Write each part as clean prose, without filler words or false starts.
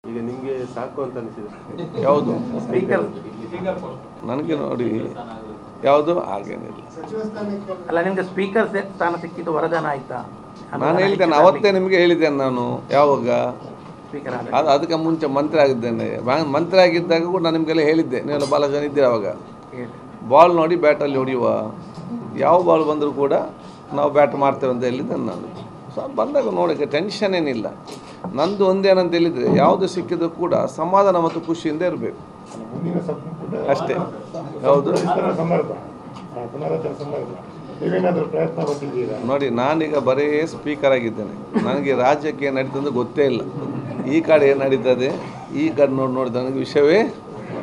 ಈಗ ನಿಮಗೆ ಸಾಕು ಅಂತ ಅನಿಸಿದೆ ಯಾವುದು ಸ್ಪೀಕರ್ ನನಗೆ ನೋಡಿ ಯಾವುದು ಹಾಗೇನಿಲ್ಲ. ಅಲ್ಲ, ನಿಮ್ಗೆ ಸ್ಪೀಕರ್ ಸ್ಥಾನ ಸಿಕ್ಕಿದ್ದು ವರದಾನ ಆಯ್ತಾ? ನಾನು ಹೇಳಿದ್ದೇನೆ ಅವತ್ತೇ ನಿಮಗೆ ಹೇಳಿದ್ದೇನೆ. ನಾನು ಯಾವಾಗ ಸ್ಪೀಕರ್ ಅದಕ್ಕೆ ಮುಂಚೆ ಮಂತ್ರಿ ಆಗಿದ್ದೇನೆ. ಮಂತ್ರಿ ಆಗಿದ್ದಾಗ ಕೂಡ ನಾನು ನಿಮಗೆಲ್ಲ ಹೇಳಿದ್ದೆ, ನೀವೆಲ್ಲ ಭಾಳ ಜನ ಇದ್ದೀರ ಅವಾಗ. ಬಾಲ್ ನೋಡಿ ಬ್ಯಾಟಲ್ಲಿ ಹೊಡೆಯುವ, ಯಾವ ಬಾಲ್ ಬಂದರೂ ಕೂಡ ನಾವು ಬ್ಯಾಟ್ ಮಾಡ್ತೇವೆ ಅಂತ ಹೇಳಿದ್ದೇನೆ ನಾನು. ಸೊ ಬಂದಾಗ ನೋಡೋಕ್ಕೆ ಟೆನ್ಷನ್ ಏನಿಲ್ಲ. ನಂದು ಒಂದೇನಂತ ಹೇಳಿದರೆ, ಯಾವುದು ಸಿಕ್ಕಿದ್ರು ಕೂಡ ಸಮಾಧಾನ ಮತ್ತು ಖುಷಿಯಿಂದ ಇರಬೇಕು ಅಷ್ಟೇ. ಯಾವುದು ನೋಡಿ, ನಾನೀಗ ಬರೀ ಸ್ಪೀಕರ್ ಆಗಿದ್ದೇನೆ. ನನಗೆ ರಾಜ್ಯಕ್ಕೆ ಏನು ನಡೀತದೆ ಗೊತ್ತೇ ಇಲ್ಲ. ಈ ಕಡೆ ಏನು ನಡೀತದೆ, ಈ ಕಡೆ ನೋಡಿದ ನನಗೆ ವಿಷಯವೇ,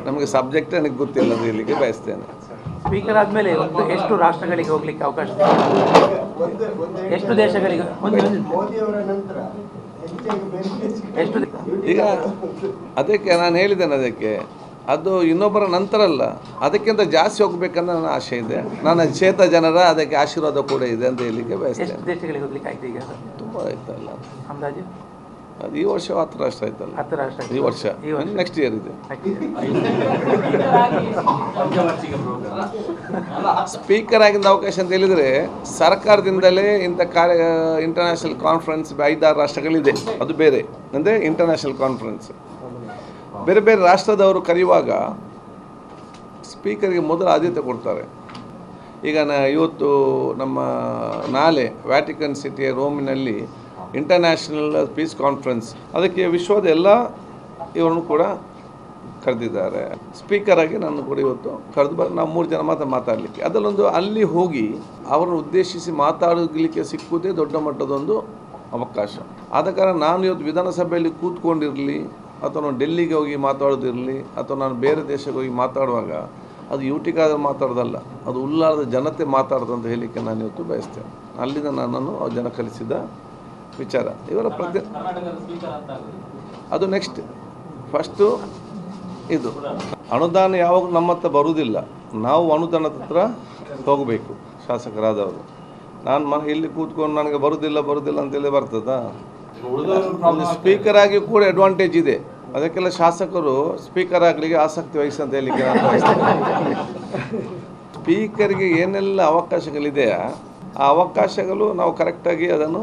ನಮಗೆ ಸಬ್ಜೆಕ್ಟ್ ನನಗೆ ಗೊತ್ತಿಲ್ಲ ಅಂತ ಹೇಳಲಿಕ್ಕೆ ಬಯಸ್ತೇನೆ. ಸ್ಪೀಕರ್ ಆದಮೇಲೆ ಎಷ್ಟು ರಾಷ್ಟ್ರಗಳಿಗೆ ಹೋಗ್ಲಿಕ್ಕೆ ಅವಕಾಶ, ಎಷ್ಟು ದೇಶಗಳಿಗೆ? ಎಷ್ಟು? ಈಗ ಅದಕ್ಕೆ ನಾನು ಹೇಳಿದ್ದೇನೆ, ಅದಕ್ಕೆ ಅದು ಇನ್ನೊಬ್ಬರ ನಂತರ ಅಲ್ಲ, ಅದಕ್ಕಿಂತ ಜಾಸ್ತಿ ಹೋಗ್ಬೇಕಂತ ನನ್ನ ಆಸೆ ಇದೆ. ನನ್ನ ಕ್ಷೇತ್ರ ಜನರ ಅದಕ್ಕೆ ಆಶೀರ್ವಾದ ಕೂಡ ಇದೆ ಅಂತ ಹೇಳಲಿಕ್ಕೆ ಬಯಸ್ತೇನೆ. ಎಷ್ಟು ದೇಶಗಳಿಗೆ ಹೋಗ್ಲಿಕ್ಕೆ ಆಯ್ತು ಈಗ? ತುಂಬ ಆಯ್ತಲ್ಲ ಅಂದಾಜು ಅದು ಈ ವರ್ಷ 10 ರಾಷ್ಟ್ರ ಆಯ್ತಲ್ಲ. 10 ರಾಷ್ಟ್ರ ಈ ವರ್ಷ ನೆಕ್ಸ್ಟ್ ಇಯರ್ ಇದೆ. ಸ್ಪೀಕರ್ ಆಗಿದ್ದ ಅವಕಾಶ ಅಂತ ಹೇಳಿದರೆ, ಸರ್ಕಾರದಿಂದಲೇ ಇಂಥ ಇಂಟರ್ನ್ಯಾಷನಲ್ ಕಾನ್ಫರೆನ್ಸ್ 5-6 ರಾಷ್ಟ್ರಗಳಿದೆ. ಅದು ಬೇರೆ ಅಂದರೆ ಇಂಟರ್ನ್ಯಾಷನಲ್ ಕಾನ್ಫರೆನ್ಸ್. ಬೇರೆ ಬೇರೆ ರಾಷ್ಟ್ರದವರು ಕರೆಯುವಾಗ ಸ್ಪೀಕರ್ಗೆ ಮೊದಲು ಆದ್ಯತೆ ಕೊಡ್ತಾರೆ. ಈಗ ಇವತ್ತು ನಮ್ಮ ನಾಳೆ ವ್ಯಾಟಿಕನ್ ಸಿಟಿಯ ರೋಮಿನಲ್ಲಿ ಇಂಟರ್ನ್ಯಾಷನಲ್ ಪೀಸ್ ಕಾನ್ಫರೆನ್ಸ್, ಅದಕ್ಕೆ ವಿಶ್ವದ ಎಲ್ಲ ಇವರನ್ನು ಕೂಡ ಕರೆದಿದ್ದಾರೆ. ಸ್ಪೀಕರ್ ಆಗಿ ನಾನು ಕೂಡ ಇವತ್ತು ಕರೆದು ನಾವು 3 ಜನ ಮಾತ್ರ ಮಾತಾಡಲಿಕ್ಕೆ, ಅದರಲ್ಲೊಂದು ಅಲ್ಲಿ ಹೋಗಿ ಅವರನ್ನು ಉದ್ದೇಶಿಸಿ ಮಾತಾಡಲಿಕ್ಕೆ ಸಿಕ್ಕುವುದೇ ದೊಡ್ಡ ಮಟ್ಟದೊಂದು ಅವಕಾಶ. ಆದ ಕಾರಣ ನಾನು ಇವತ್ತು ವಿಧಾನಸಭೆಯಲ್ಲಿ ಕೂತ್ಕೊಂಡಿರಲಿ, ಅಥವಾ ನಾನು ಡೆಲ್ಲಿಗೆ ಹೋಗಿ ಮಾತಾಡೋದಿರಲಿ, ಅಥವಾ ನಾನು ಬೇರೆ ದೇಶಕ್ಕೆ ಹೋಗಿ ಮಾತಾಡುವಾಗ ಅದು ಯೂಟಿಗಾದ್ರೆ ಮಾತಾಡೋದಲ್ಲ, ಅದು ಉಲ್ಲಾರದ ಜನತೆ ಮಾತಾಡೋದು ಅಂತ ಹೇಳಲಿಕ್ಕೆ ನಾನು ಇವತ್ತು ಬಯಸ್ತೇನೆ. ಅಲ್ಲಿಂದ ನನ್ನನ್ನು ಅವ್ರು ಜನ ಕಲಿಸಿದ ವಿಚಾರ. ಇವರ ಅದು ನೆಕ್ಸ್ಟ್. ಫಸ್ಟು ಇದು ಅನುದಾನ ಯಾವಾಗ ನಮ್ಮ ಹತ್ರ ಬರುವುದಿಲ್ಲ, ನಾವು ಅನುದಾನದ ಹತ್ರ ಹೋಗಬೇಕು ಶಾಸಕರಾದವರು. ನಾನು ಇಲ್ಲಿ ಕೂತ್ಕೊಂಡು ನನಗೆ ಬರುವುದಿಲ್ಲ ಅಂತೇಳಿ ಬರ್ತದಾ? ಸ್ಪೀಕರ್ ಆಗಿ ಕೂಡ ಅಡ್ವಾಂಟೇಜ್ ಇದೆ. ಅದಕ್ಕೆಲ್ಲ ಶಾಸಕರು ಸ್ಪೀಕರ್ ಆಗಲಿಕ್ಕೆ ಆಸಕ್ತಿ ವಹಿಸಿ ಅಂತ ಹೇಳಲಿಕ್ಕೆ ನಾನು ಬಯಸ್ತೇನೆ. ಸ್ಪೀಕರ್ಗೆ ಏನೆಲ್ಲ ಅವಕಾಶಗಳಿದೆಯಾ, ಆ ಅವಕಾಶಗಳು ನಾವು ಕರೆಕ್ಟಾಗಿ ಅದನ್ನು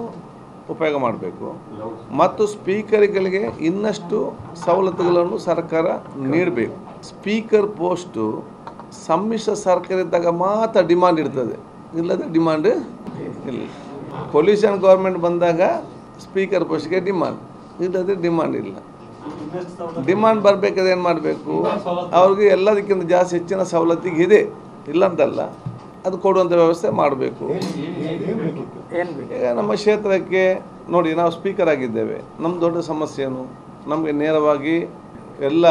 ಉಪಯೋಗ ಮಾಡಬೇಕು. ಮತ್ತು ಸ್ಪೀಕರ್ಗಳಿಗೆ ಇನ್ನಷ್ಟು ಸವಲತ್ತುಗಳನ್ನು ಸರ್ಕಾರ ನೀಡಬೇಕು. ಸ್ಪೀಕರ್ ಪೋಸ್ಟು ಸಮ್ಮಿಶ್ರ ಸರ್ಕಾರ ಇದ್ದಾಗ ಮಾತ್ರ ಡಿಮಾಂಡ್ ಇರ್ತದೆ, ಇಲ್ಲದೆ ಡಿಮಾಂಡ್ ಇಲ್ಲ. ಕೊಲ್ಯೂಷನ್ ಗೌರ್ಮೆಂಟ್ ಬಂದಾಗ ಸ್ಪೀಕರ್ ಪೋಸ್ಟ್ಗೆ ಡಿಮಾಂಡ್, ಇಲ್ಲದೆ ಡಿಮಾಂಡ್ ಇಲ್ಲ. ಡಿಮಾಂಡ್ ಬರಬೇಕಾದ್ರೆ ಏನು ಮಾಡಬೇಕು, ಅವ್ರಿಗೆ ಎಲ್ಲದಕ್ಕಿಂತ ಜಾಸ್ತಿ ಹೆಚ್ಚಿನ ಸವಲತ್ತಿಗೆ ಇದೆ, ಇಲ್ಲಂತಲ್ಲ, ಅದು ಕೊಡುವಂಥ ವ್ಯವಸ್ಥೆ ಮಾಡಬೇಕು. ಈಗ ನಮ್ಮ ಕ್ಷೇತ್ರಕ್ಕೆ ನೋಡಿ, ನಾವು ಸ್ಪೀಕರ್ ಆಗಿದ್ದೇವೆ. ನಮ್ಮ ದೊಡ್ಡ ಸಮಸ್ಯೆ ಏನು, ನಮಗೆ ನೇರವಾಗಿ ಎಲ್ಲ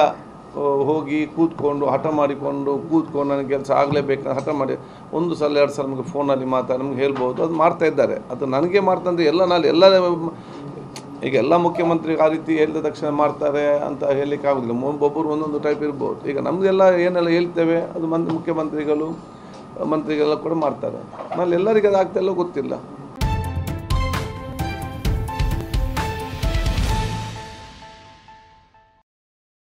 ಹೋಗಿ ಕೂತ್ಕೊಂಡು ಹಠ ಮಾಡಿಕೊಂಡು ನನಗೆ ಕೆಲಸ ಆಗಲೇಬೇಕು ಹಠ ಮಾಡಿ 1 ಸಲ 2 ಸಲ ನಮಗೆ ಫೋನಲ್ಲಿ ನಮಗೆ ಹೇಳ್ಬೋದು. ಅದು ಮಾಡ್ತಾ ಇದ್ದಾರೆ. ಅದು ನನಗೆ ಮಾಡ್ತಂದ್ರೆ ಎಲ್ಲ ಈಗ ಎಲ್ಲ ಮುಖ್ಯಮಂತ್ರಿ ಆ ರೀತಿ ಹೇಳಿದ ತಕ್ಷಣ ಮಾಡ್ತಾರೆ ಅಂತ ಹೇಳಲಿಕ್ಕೆ ಆಗೋದಿಲ್ಲ. ಒಬ್ಬೊಬ್ಬರು ಒಂದೊಂದು ಟೈಪ್ ಇರ್ಬೋದು. ಈಗ ನಮಗೆಲ್ಲ ಏನೆಲ್ಲ ಹೇಳ್ತೇವೆ ಅದು ಮುಖ್ಯಮಂತ್ರಿಗಳು ಮಂತ್ರಿಗಳೆಲ್ಲ ಕೂಡ ಮಾಡ್ತಾರೆ. ಎಲ್ಲರಿಗೆ ಅದು ಆಗ್ತಾ ಇಲ್ಲ ಗೊತ್ತಿಲ್ಲ.